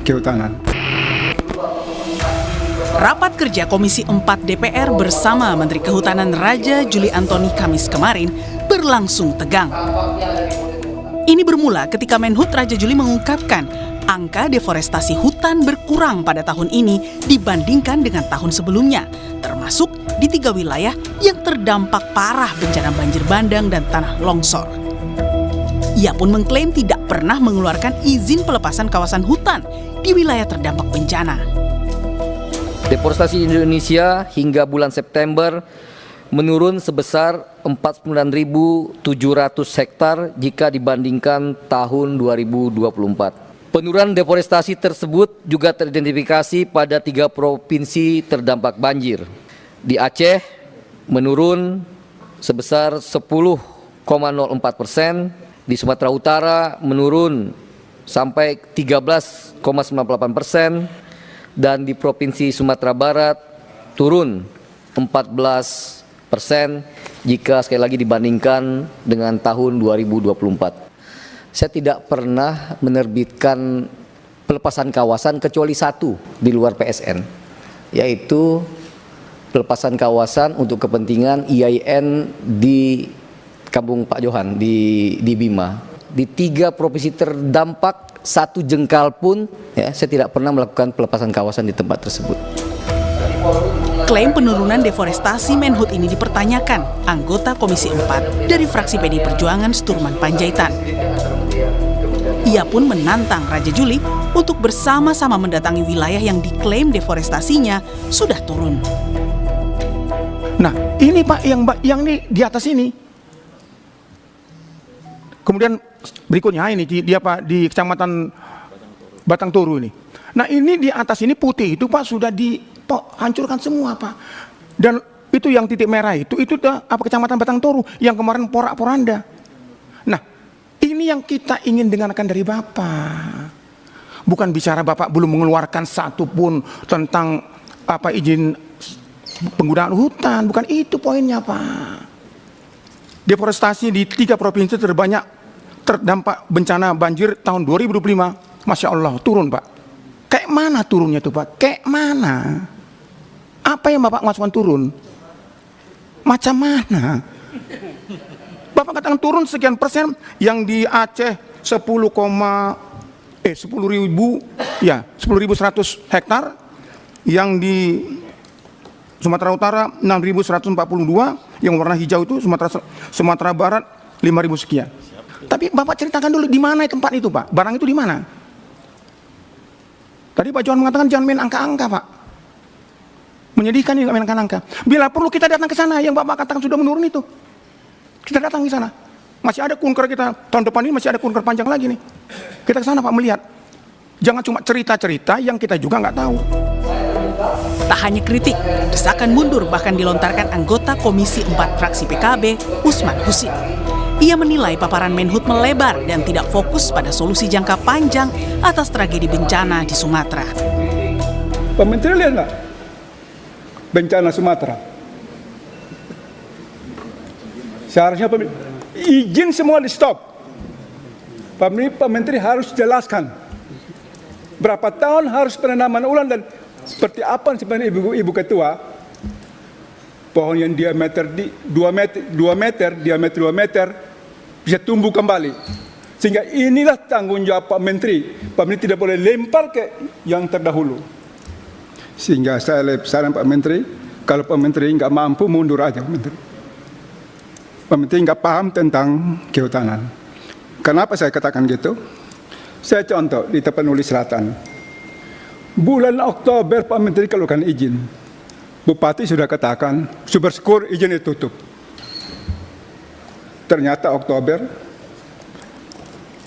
kehutanan. Rapat kerja Komisi 4 DPR bersama Menteri Kehutanan Raja Juli Antoni Kamis kemarin berlangsung tegang. Ini bermula ketika Menhut Raja Juli mengungkapkan angka deforestasi hutan berkurang pada tahun ini dibandingkan dengan tahun sebelumnya, termasuk di 3 wilayah yang terdampak parah bencana banjir bandang dan tanah longsor. Ia pun mengklaim tidak pernah mengeluarkan izin pelepasan kawasan hutan di wilayah terdampak bencana. Deforestasi Indonesia hingga bulan September menurun sebesar 49.700 hektar jika dibandingkan tahun 2024. Penurunan deforestasi tersebut juga teridentifikasi pada 3 provinsi terdampak banjir. Di Aceh menurun sebesar 10,04%, di Sumatera Utara menurun sampai 13,98%, dan di Provinsi Sumatera Barat turun 14% jika sekali lagi dibandingkan dengan tahun 2024. Saya tidak pernah menerbitkan pelepasan kawasan kecuali satu di luar PSN, yaitu pelepasan kawasan untuk kepentingan IAIN di Kampung Pak Johan di Bima. Di 3 provinsi terdampak 1 jengkal pun saya tidak pernah melakukan pelepasan kawasan di tempat tersebut. Klaim penurunan deforestasi Menhut ini dipertanyakan anggota Komisi 4 dari fraksi PDI Perjuangan Sturman Panjaitan. Ia pun menantang Raja Juli untuk bersama-sama mendatangi wilayah yang diklaim deforestasinya sudah turun. Nah, ini Pak yang di atas ini. Kemudian berikutnya ini di Kecamatan Batang Toru ini. Nah, ini di atas ini putih itu Pak sudah dihancurkan semua Pak. Dan itu yang titik merah itu Kecamatan Batang Toru yang kemarin porak-poranda. Nah, ini yang kita ingin dengarkan dari Bapak. Bukan bicara Bapak belum mengeluarkan satu pun tentang izin penggunaan hutan, bukan itu poinnya Pak. Deforestasi di 3 provinsi terbanyak terdampak bencana banjir tahun 2025, Masya Allah turun Pak. Kayak mana turunnya tuh Pak? Kayak mana? Apa yang Bapak maksudkan turun? Macam mana? Bapak katakan turun sekian persen, yang di Aceh 10.100 hektar, yang di Sumatera Utara 6.142, yang warna hijau itu Sumatera Barat 5.000 sekian. Tapi Bapak ceritakan dulu di mana tempat itu Pak? Barang itu di mana? Tadi Pak Johan mengatakan jangan main angka-angka Pak. Menyedihkan ini main angka-angka. Bila perlu kita datang ke sana yang Bapak katakan sudah menurun itu. Kita datang ke sana. Masih ada kunker kita, tahun depan ini masih ada kunker panjang lagi nih. Kita ke sana Pak melihat. Jangan cuma cerita-cerita yang kita juga nggak tahu. Tak hanya kritik, desakan mundur bahkan dilontarkan anggota Komisi 4 fraksi PKB, Usman Husin. Ia menilai paparan Menhut melebar dan tidak fokus pada solusi jangka panjang atas tragedi bencana di Sumatera. Pak Menteri lihat nggak bencana Sumatera? Seharusnya izin semua di stop. Pak Menteri harus jelaskan berapa tahun harus penanaman ulang dan seperti apa sebenarnya Ibu Ketua, pohon yang diameter 2 meter bisa tumbuh kembali. Sehingga inilah tanggung jawab Pak Menteri. Pak Menteri tidak boleh lempar ke yang terdahulu. Sehingga saya saran Pak Menteri, kalau Pak Menteri nggak mampu mundur aja Pak Menteri. Pak Menteri nggak paham tentang kehutanan. Kenapa saya katakan gitu? Saya contoh di Tapanuli Selatan. Bulan Oktober Pak Menteri keluarkan izin. Bupati sudah katakan, syukur izin ditutup. Ternyata Oktober,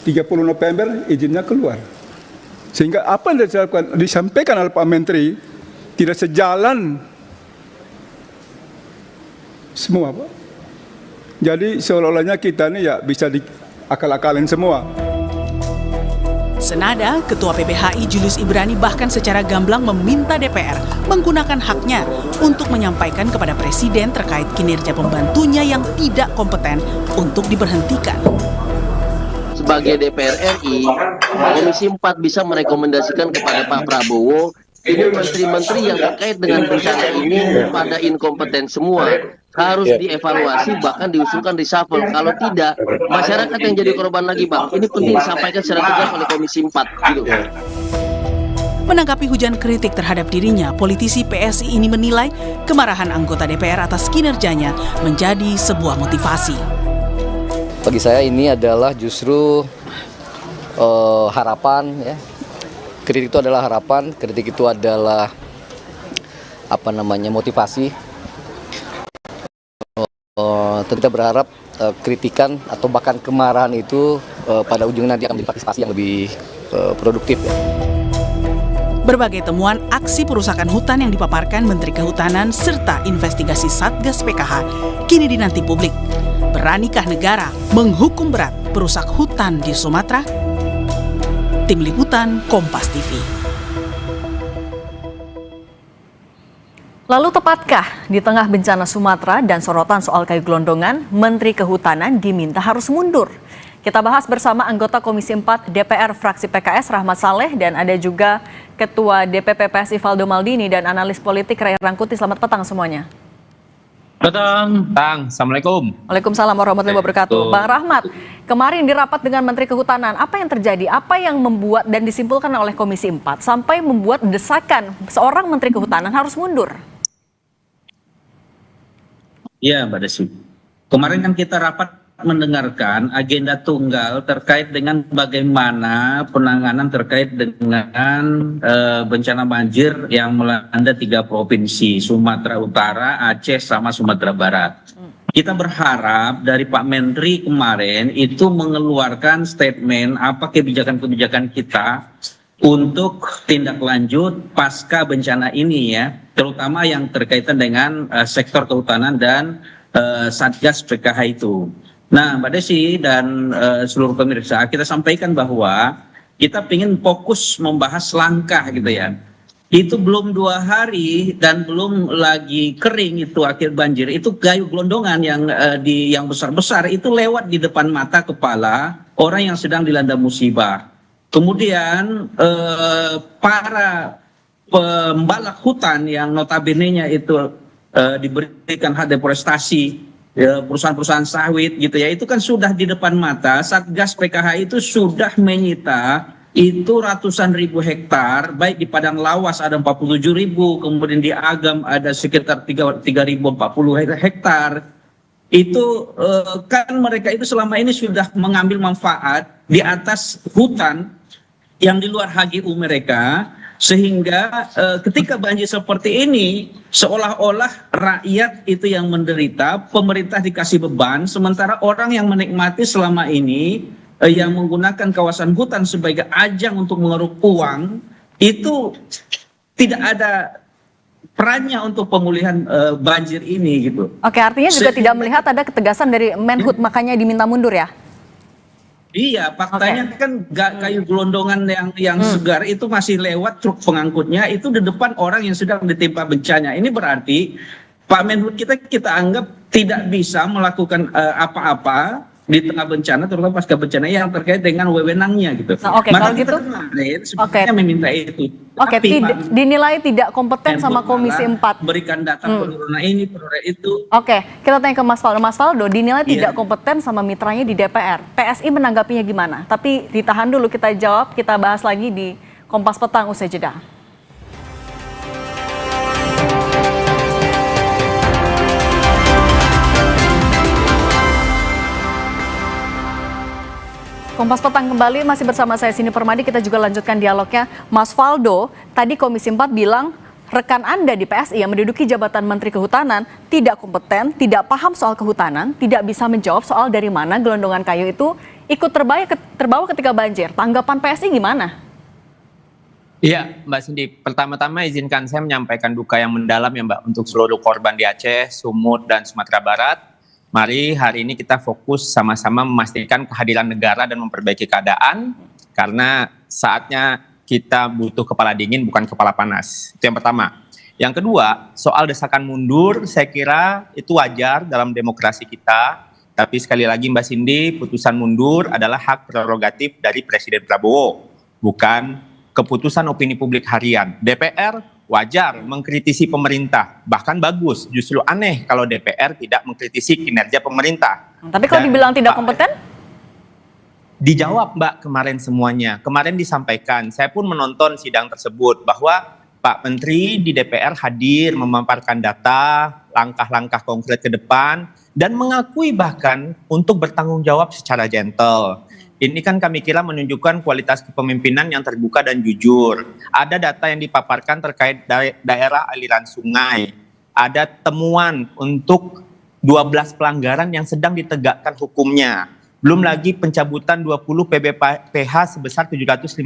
30 November izinnya keluar. Sehingga apa yang disampaikan oleh Pak Menteri tidak sejalan semua Pak. Jadi seolah-olahnya kita ini ya bisa diakal-akalin semua. Senada, Ketua PBHI Julius Ibrani bahkan secara gamblang meminta DPR menggunakan haknya untuk menyampaikan kepada Presiden terkait kinerja pembantunya yang tidak kompeten untuk diberhentikan. sebagai DPR RI, Komisi 4 bisa merekomendasikan kepada Pak Prabowo, ini menteri-menteri yang terkait dengan bencana ini pada inkompeten semua, harus dievaluasi bahkan diusulkan reshuffle. Kalau tidak, masyarakat yang jadi korban lagi, Bang. Ini penting disampaikan secara tegas oleh Komisi 4 gitu. Menanggapi hujan kritik terhadap dirinya, politisi PSI ini menilai kemarahan anggota DPR atas kinerjanya menjadi sebuah motivasi. Bagi saya ini adalah justru harapan, ya. Kritik itu adalah harapan, kritik itu adalah motivasi. Kita berharap kritikan atau bahkan kemarahan itu pada ujungnya nanti akan menjadi partisipasi yang lebih produktif, ya. Berbagai temuan aksi perusakan hutan yang dipaparkan Menteri Kehutanan serta investigasi Satgas PKH kini dinanti publik. Beranikah negara menghukum berat perusak hutan di Sumatera? Tim Liputan Kompas TV. Lalu tepatkah di tengah bencana Sumatera dan sorotan soal kayu gelondongan, Menteri Kehutanan diminta harus mundur? Kita bahas bersama anggota Komisi 4 DPR fraksi PKS Rahmat Saleh dan ada juga Ketua DPP PSI Valdo Maldini dan analis politik Ray Rangkuti. Selamat petang semuanya. Petang. Assalamualaikum. Waalaikumsalam warahmatullahi wabarakatuh. Bang Rahmat, kemarin di rapat dengan Menteri Kehutanan, apa yang terjadi? Apa yang membuat dan disimpulkan oleh Komisi 4 sampai membuat desakan seorang Menteri Kehutanan harus mundur? Iya, Mbak Desi. Kemarin kan kita rapat mendengarkan agenda tunggal terkait dengan bagaimana penanganan terkait dengan bencana banjir yang melanda 3 provinsi, Sumatera Utara, Aceh, sama Sumatera Barat. Kita berharap dari Pak Menteri kemarin itu mengeluarkan statement apa kebijakan-kebijakan kita untuk tindak lanjut pasca bencana ini, ya, terutama yang terkaitan dengan sektor kehutanan dan Satgas PKH itu. Nah, Mbak Desi dan seluruh pemirsa, kita sampaikan bahwa kita ingin fokus membahas langkah gitu ya. Itu belum 2 hari dan belum lagi kering itu akhir banjir. Itu kayu gelondongan yang besar-besar itu lewat di depan mata kepala orang yang sedang dilanda musibah. Kemudian para pembalak hutan yang notabene-nya itu diberikan hak deforestasi, perusahaan-perusahaan sawit gitu ya, itu kan sudah di depan mata. Satgas PKH itu sudah menyita itu ratusan ribu hektar, baik di Padang Lawas ada 47.000, kemudian di Agam ada sekitar 3.040 hektar. Itu kan mereka itu selama ini sudah mengambil manfaat di atas hutan yang di luar HGU mereka, sehingga ketika banjir seperti ini seolah-olah rakyat itu yang menderita, pemerintah dikasih beban, sementara orang yang menikmati selama ini yang menggunakan kawasan hutan sebagai ajang untuk mengeruk uang itu tidak ada perannya untuk pemulihan banjir ini gitu. Oke, artinya juga tidak melihat ada ketegasan dari Menhut, makanya diminta mundur ya? Iya, faktanya kan kayu gelondongan yang segar itu masih lewat truk pengangkutnya, itu di depan orang yang sedang ditimpa bencana. Ini berarti Pak Menhut kita anggap tidak bisa melakukan apa-apa di tengah bencana, terutama pasca bencana yang terkait dengan wewenangnya gitu. Nah, oke, maka kalau kita gitu, kemarin sebenarnya meminta itu. Oke, dinilai tidak kompeten sama Komisi 4. Berikan data penurunan ini, penurunan itu. Oke, kita tanya ke Mas Faldo. Mas Faldo, dinilai tidak kompeten sama mitranya di DPR. PSI menanggapinya gimana? Tapi ditahan dulu, kita jawab, kita bahas lagi di Kompas Petang usai jeda. Kompas Petang kembali, masih bersama saya Sini Permadi. Kita juga lanjutkan dialognya. Mas Faldo, tadi Komisi 4 bilang rekan Anda di PSI yang menduduki jabatan Menteri Kehutanan tidak kompeten, tidak paham soal kehutanan, tidak bisa menjawab soal dari mana gelondongan kayu itu ikut terbawa ketika banjir. Tanggapan PSI gimana? Iya, Mbak Cindy. Pertama-tama izinkan saya menyampaikan duka yang mendalam ya Mbak untuk seluruh korban di Aceh, Sumut, dan Sumatera Barat. Mari hari ini kita fokus sama-sama memastikan kehadiran negara dan memperbaiki keadaan, karena saatnya kita butuh kepala dingin bukan kepala panas. Itu yang pertama. Yang kedua, soal desakan mundur, saya kira itu wajar dalam demokrasi kita. Tapi sekali lagi Mbak Cindy, putusan mundur adalah hak prerogatif dari Presiden Prabowo, bukan keputusan opini publik harian. DPR wajar mengkritisi pemerintah, bahkan bagus. Justru aneh kalau DPR tidak mengkritisi kinerja pemerintah. Tapi kalau dibilang tidak kompeten? Dijawab Mbak kemarin semuanya. Kemarin disampaikan, saya pun menonton sidang tersebut bahwa Pak Menteri di DPR hadir memaparkan data, langkah-langkah konkret ke depan, dan mengakui bahkan untuk bertanggung jawab secara gentle. Ini kan kami kira menunjukkan kualitas kepemimpinan yang terbuka dan jujur. Ada data yang dipaparkan terkait daerah aliran sungai. Ada temuan untuk 12 pelanggaran yang sedang ditegakkan hukumnya. Belum lagi pencabutan 20 PBPH sebesar 750.000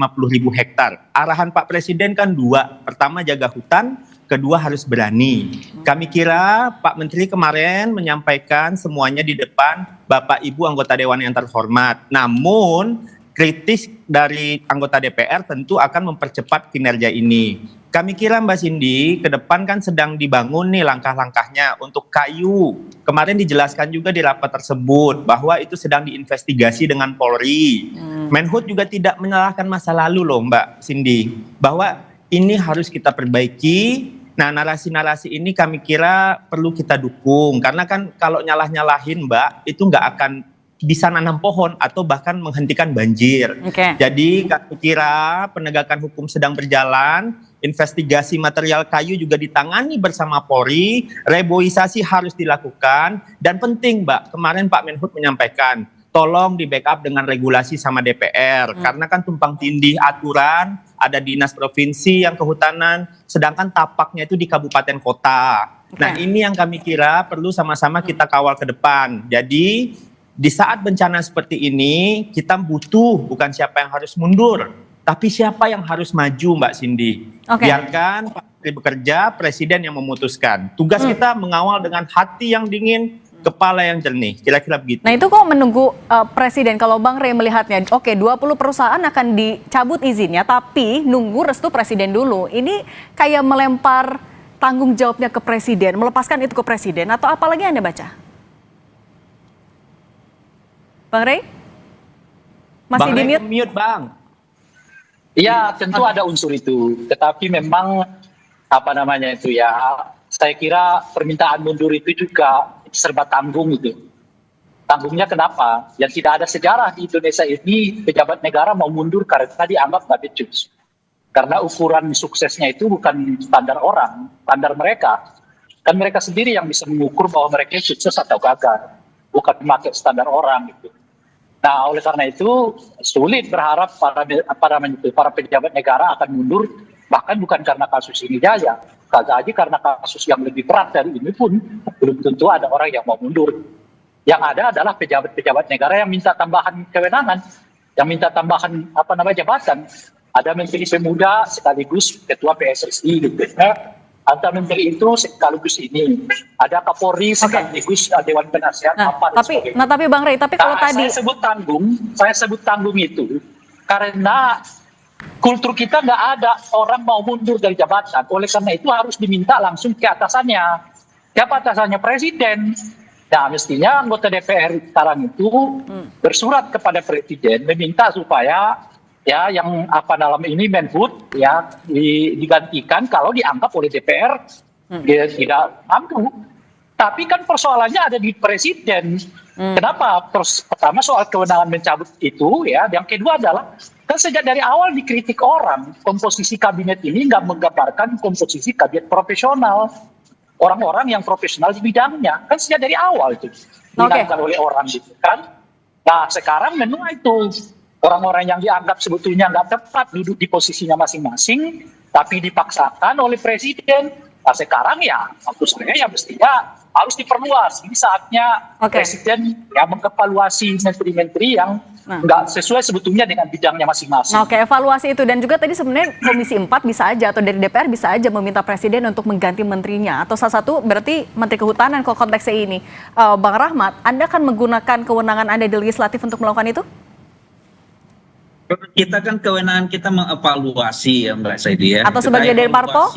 hektar. Arahan Pak Presiden kan dua. Pertama jaga hutan, kedua harus berani. Kami kira Pak Menteri kemarin menyampaikan semuanya di depan Bapak Ibu anggota Dewan yang terhormat. Namun kritis dari anggota DPR tentu akan mempercepat kinerja ini. Kami kira Mbak Cindy, ke depan kan sedang dibangun nih langkah-langkahnya untuk kayu. Kemarin dijelaskan juga di rapat tersebut bahwa itu sedang diinvestigasi dengan Polri. Menhub juga tidak menyalahkan masa lalu loh Mbak Cindy, bahwa ini harus kita perbaiki. Nah, narasi-narasi ini kami kira perlu kita dukung, karena kan kalau nyalah-nyalahin Mbak, itu nggak akan bisa nanam pohon atau bahkan menghentikan banjir. Jadi kami kira penegakan hukum sedang berjalan, investigasi material kayu juga ditangani bersama Polri, reboisasi harus dilakukan, dan penting Mbak, kemarin Pak Menhub menyampaikan, tolong di backup dengan regulasi sama DPR, karena kan tumpang tindih aturan, ada dinas provinsi yang kehutanan, sedangkan tapaknya itu di kabupaten kota. Nah ini yang kami kira perlu sama-sama kita kawal ke depan. Jadi di saat bencana seperti ini, kita butuh bukan siapa yang harus mundur, tapi siapa yang harus maju Mbak Cindy. Biarkan Pak Menteri bekerja, Presiden yang memutuskan. Tugas kita mengawal dengan hati yang dingin, kepala yang jernih, kira-kira begitu. Nah itu kok menunggu Presiden, kalau Bang Rey melihatnya, oke 20 perusahaan akan dicabut izinnya, tapi nunggu restu Presiden dulu. Ini kayak melempar tanggung jawabnya ke Presiden, melepaskan itu ke Presiden, atau apalagi Anda baca? Bang Rey? Masih di mute? Mute Bang. Iya, tentu ada unsur itu. Tetapi memang apa namanya itu ya, saya kira permintaan mundur itu juga serba tanggung itu. Tanggungnya kenapa? Yang tidak ada sejarah di Indonesia ini pejabat negara mau mundur karena dianggap nggak becus. Karena ukuran suksesnya itu bukan standar orang, standar mereka. Kan mereka sendiri yang bisa mengukur bahwa mereka sukses atau gagal, bukan memakai standar orang gitu. Nah, oleh karena itu sulit berharap para pejabat negara akan mundur, bahkan bukan karena kasus ini saja, aja karena kasus yang lebih berat dari ini pun belum tentu ada orang yang mau mundur. Yang ada adalah pejabat-pejabat negara yang minta tambahan kewenangan, yang minta tambahan jabatan. Ada Menteri Pemuda sekaligus Ketua PSSI gitu. Antara menteri itu sekaligus ini, ada Kapolri sekaligus Dewan Penasihat tapi Bang Rey, tapi kalau tadi saya sebut tanggung itu karena kultur kita nggak ada orang mau mundur dari jabatan, oleh karena itu harus diminta langsung ke atasannya. Siapa atasannya? Presiden. Nah, mestinya anggota DPR sekarang itu bersurat kepada Presiden meminta supaya ya yang dalam ini Menhub ya digantikan kalau dianggap oleh DPR dia tidak mampu. Tapi kan persoalannya ada di Presiden. Kenapa? Pertama soal kewenangan mencabut itu ya. Yang kedua adalah kan sejak dari awal dikritik orang komposisi kabinet ini nggak menggambarkan komposisi kabinet profesional. Orang-orang yang profesional di bidangnya kan sejak dari awal itu dilakukan oleh orang gitu kan. Nah sekarang menua itu orang-orang yang dianggap sebetulnya nggak tepat duduk di posisinya masing-masing, tapi dipaksakan oleh Presiden. Nah sekarang ya, menurut saya ya mestinya harus diperluas. Ini saatnya Presiden ya mengevaluasi menteri-menteri yang nggak sesuai sebetulnya dengan bidangnya masing-masing. Evaluasi itu. Dan juga tadi sebenarnya Komisi 4 bisa aja, atau dari DPR bisa aja meminta Presiden untuk mengganti menterinya. Atau salah satu berarti Menteri Kehutanan kalau konteksnya ini. Bang Rahmat, Anda akan menggunakan kewenangan Anda di legislatif untuk melakukan itu? Kita kan kewenangan kita mengevaluasi ya Mbak Saidi ya. Atau sebagai dari parpol?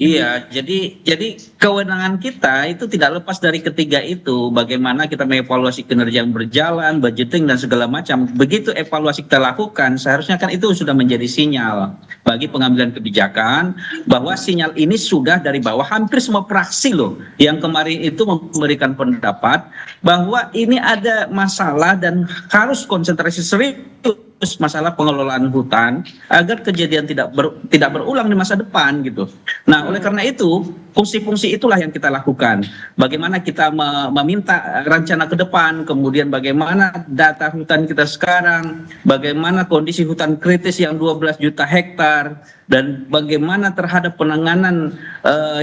Iya, jadi kewenangan kita itu tidak lepas dari ketiga itu. Bagaimana kita mengevaluasi kinerja yang berjalan, budgeting dan segala macam. Begitu evaluasi kita lakukan, seharusnya kan itu sudah menjadi sinyal bagi pengambilan kebijakan bahwa sinyal ini sudah dari bawah. Hampir semua fraksi loh yang kemarin itu memberikan pendapat bahwa ini ada masalah dan harus konsentrasi serius masalah pengelolaan hutan agar kejadian tidak berulang di masa depan gitu. Nah, oleh karena itu fungsi-fungsi itulah yang kita lakukan. Bagaimana kita meminta rencana ke depan, kemudian bagaimana data hutan kita sekarang, bagaimana kondisi hutan kritis yang 12 juta hektar, dan bagaimana terhadap penanganan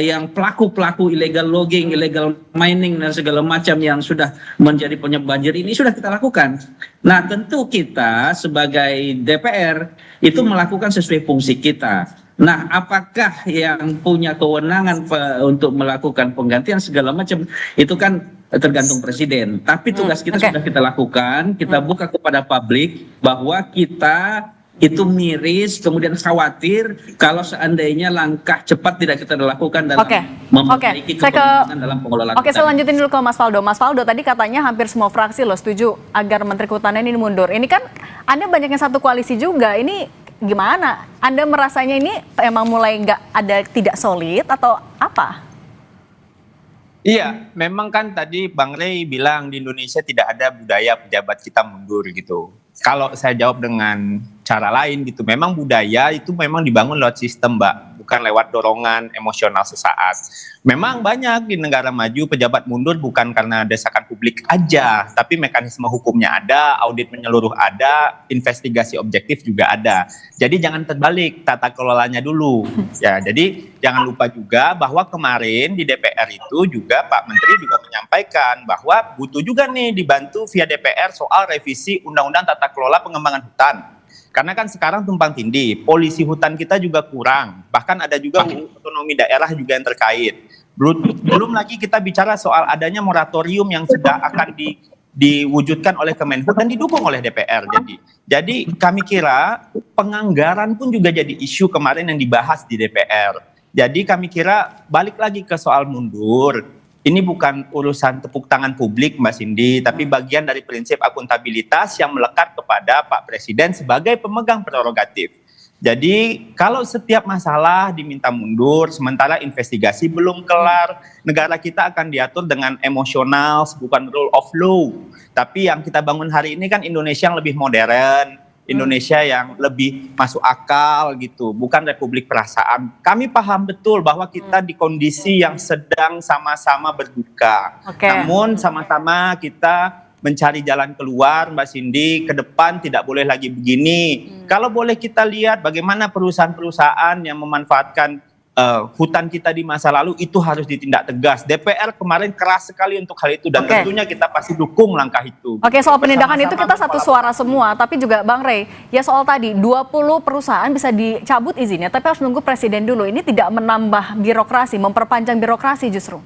yang pelaku-pelaku illegal logging, illegal mining dan segala macam yang sudah menjadi penyebab banjir ini sudah kita lakukan. Nah, tentu kita sebagai DPR itu melakukan sesuai fungsi kita. Nah, apakah yang punya kewenangan untuk melakukan penggantian segala macam itu kan tergantung presiden. Tapi tugas kita sudah kita lakukan, kita buka kepada publik bahwa kita itu miris, kemudian khawatir kalau seandainya langkah cepat tidak kita lakukan dalam memperbaiki kepentingan dalam pengelolaan. Oke, saya lanjutin dulu ke Mas Faldo. Mas Faldo, tadi katanya hampir semua fraksi loh setuju agar Menteri Kehutanan ini mundur. Ini kan Anda banyak yang satu koalisi juga. Ini gimana? Anda merasanya ini emang mulai tidak solid atau apa? Iya, memang kan tadi Bang Rey bilang di Indonesia tidak ada budaya pejabat kita mundur gitu. Kalau saya jawab dengan cara lain gitu, memang budaya itu memang dibangun lewat sistem, Mbak, bukan lewat dorongan emosional sesaat. Memang banyak di negara maju pejabat mundur bukan karena desakan publik aja, tapi mekanisme hukumnya ada, audit menyeluruh ada, investigasi objektif juga ada. Jadi jangan terbalik, tata kelolanya dulu. Ya, jadi jangan lupa juga bahwa kemarin di DPR itu juga Pak Menteri juga menyampaikan bahwa butuh juga nih dibantu via DPR soal revisi Undang-Undang Tata Kelola Pengembangan Hutan. Karena kan sekarang tumpang tindih, polisi hutan kita juga kurang, bahkan ada juga otonomi daerah juga yang terkait. Belum lagi kita bicara soal adanya moratorium yang sudah akan diwujudkan oleh Kemenhub dan didukung oleh DPR. Jadi kami kira penganggaran pun juga jadi isu kemarin yang dibahas di DPR. Jadi kami kira balik lagi ke soal mundur. Ini bukan urusan tepuk tangan publik, Mbak Cindy, tapi bagian dari prinsip akuntabilitas yang melekat kepada Pak Presiden sebagai pemegang prerogatif. Jadi kalau setiap masalah diminta mundur, sementara investigasi belum kelar, negara kita akan diatur dengan emosional, bukan rule of law. Tapi yang kita bangun hari ini kan Indonesia yang lebih modern, Indonesia yang lebih masuk akal gitu, bukan republik perasaan. Kami paham betul bahwa kita di kondisi yang sedang sama-sama berduka. Namun sama-sama kita mencari jalan keluar, Mbak Cindy, ke depan tidak boleh lagi begini. Kalau boleh kita lihat bagaimana perusahaan-perusahaan yang memanfaatkan hutan kita di masa lalu itu harus ditindak tegas. DPR kemarin keras sekali untuk hal itu dan tentunya kita pasti dukung langkah itu. Oke, soal penindakan itu kita satu suara semua, tapi juga Bang Rey, ya soal tadi 20 perusahaan bisa dicabut izinnya, tapi harus nunggu presiden dulu. Ini tidak menambah birokrasi, memperpanjang birokrasi justru.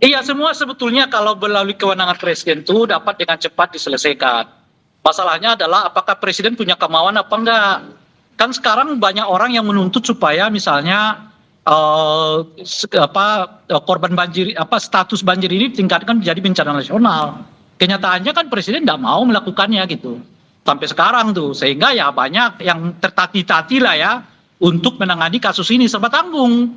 Iya, semua sebetulnya kalau melalui kewenangan presiden itu dapat dengan cepat diselesaikan. Masalahnya adalah apakah presiden punya kemauan apa enggak. Kan sekarang banyak orang yang menuntut supaya misalnya korban banjir, status banjir ini ditingkatkan menjadi bencana nasional. Kenyataannya kan presiden tidak mau melakukannya gitu sampai sekarang tuh, sehingga ya banyak yang tertati-tati lah ya untuk menangani kasus ini serba tanggung.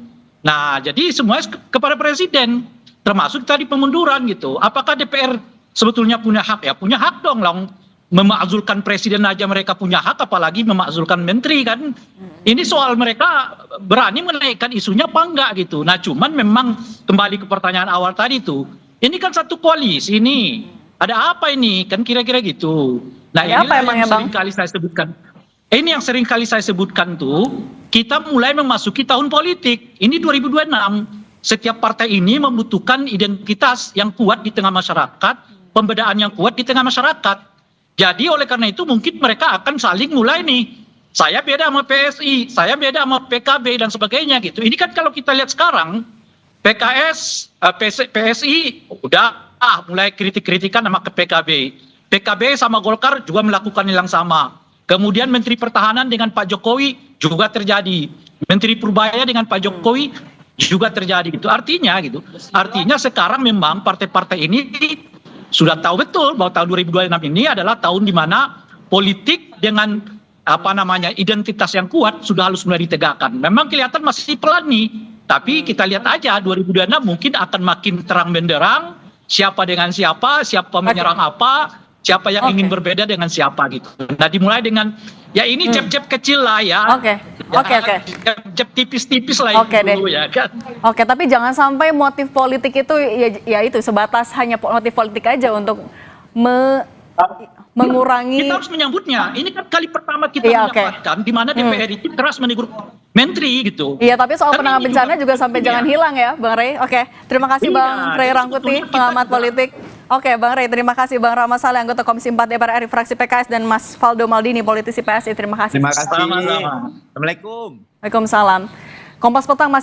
Nah, jadi semuanya kepada presiden, termasuk tadi pemunduran gitu. Apakah DPR sebetulnya punya hak? Ya punya hak dong lah. Memakzulkan presiden aja mereka punya hak, apalagi memakzulkan menteri kan. Ini soal mereka berani menaikkan isunya apa enggak gitu. Nah cuman memang kembali ke pertanyaan awal tadi tuh, ini kan satu koalisi ini, ada apa ini kan kira-kira gitu. Nah ini yang sering kali saya sebutkan. Ini yang sering kali saya sebutkan tuh, kita mulai memasuki tahun politik. Ini 2026. Setiap partai ini membutuhkan identitas yang kuat di tengah masyarakat, pembedaan yang kuat di tengah masyarakat. Jadi oleh karena itu mungkin mereka akan saling mulai nih, saya beda sama PSI, saya beda sama PKB dan sebagainya gitu. Ini kan kalau kita lihat sekarang, PSI udah mulai kritik-kritikan sama ke PKB. PKB sama Golkar juga melakukan yang sama. Kemudian Menteri Pertahanan dengan Pak Jokowi juga terjadi. Menteri Purbaya dengan Pak Jokowi juga terjadi gitu. Artinya sekarang memang partai-partai ini sudah tahu betul bahwa tahun 2026 ini adalah tahun di mana politik dengan identitas yang kuat sudah harus mulai ditegakkan. Memang kelihatan masih pelan nih, tapi kita lihat aja 2026 mungkin akan makin terang benderang siapa dengan siapa menyerang apa, siapa yang ingin berbeda dengan siapa gitu. Nah, dimulai dengan ya ini jeb-jeb kecil lah ya. Oke. Jeb tipis-tipis lah itu dulu ya kan. Oke, tapi jangan sampai motif politik itu ya itu sebatas hanya motif politik aja untuk mengurangi. Kita harus menyambutnya. Ini kan kali pertama kita mendapatkan di mana DPR itu keras menegur menteri gitu. Iya, tapi soal penanganan bencana juga sampai jangan hilang ya, Bang Rey. Oke, terima kasih Bang Rey Rangkuti, pengamat politik. Oke, Bang Rey, terima kasih. Bang Rahmat Saleh, anggota Komisi 4 DPR RI fraksi PKS, dan Mas Faldo Maldini, politisi PSI. Terima kasih. Terima kasih. Assalamualaikum. Waalaikumsalam. Kompas Petang masih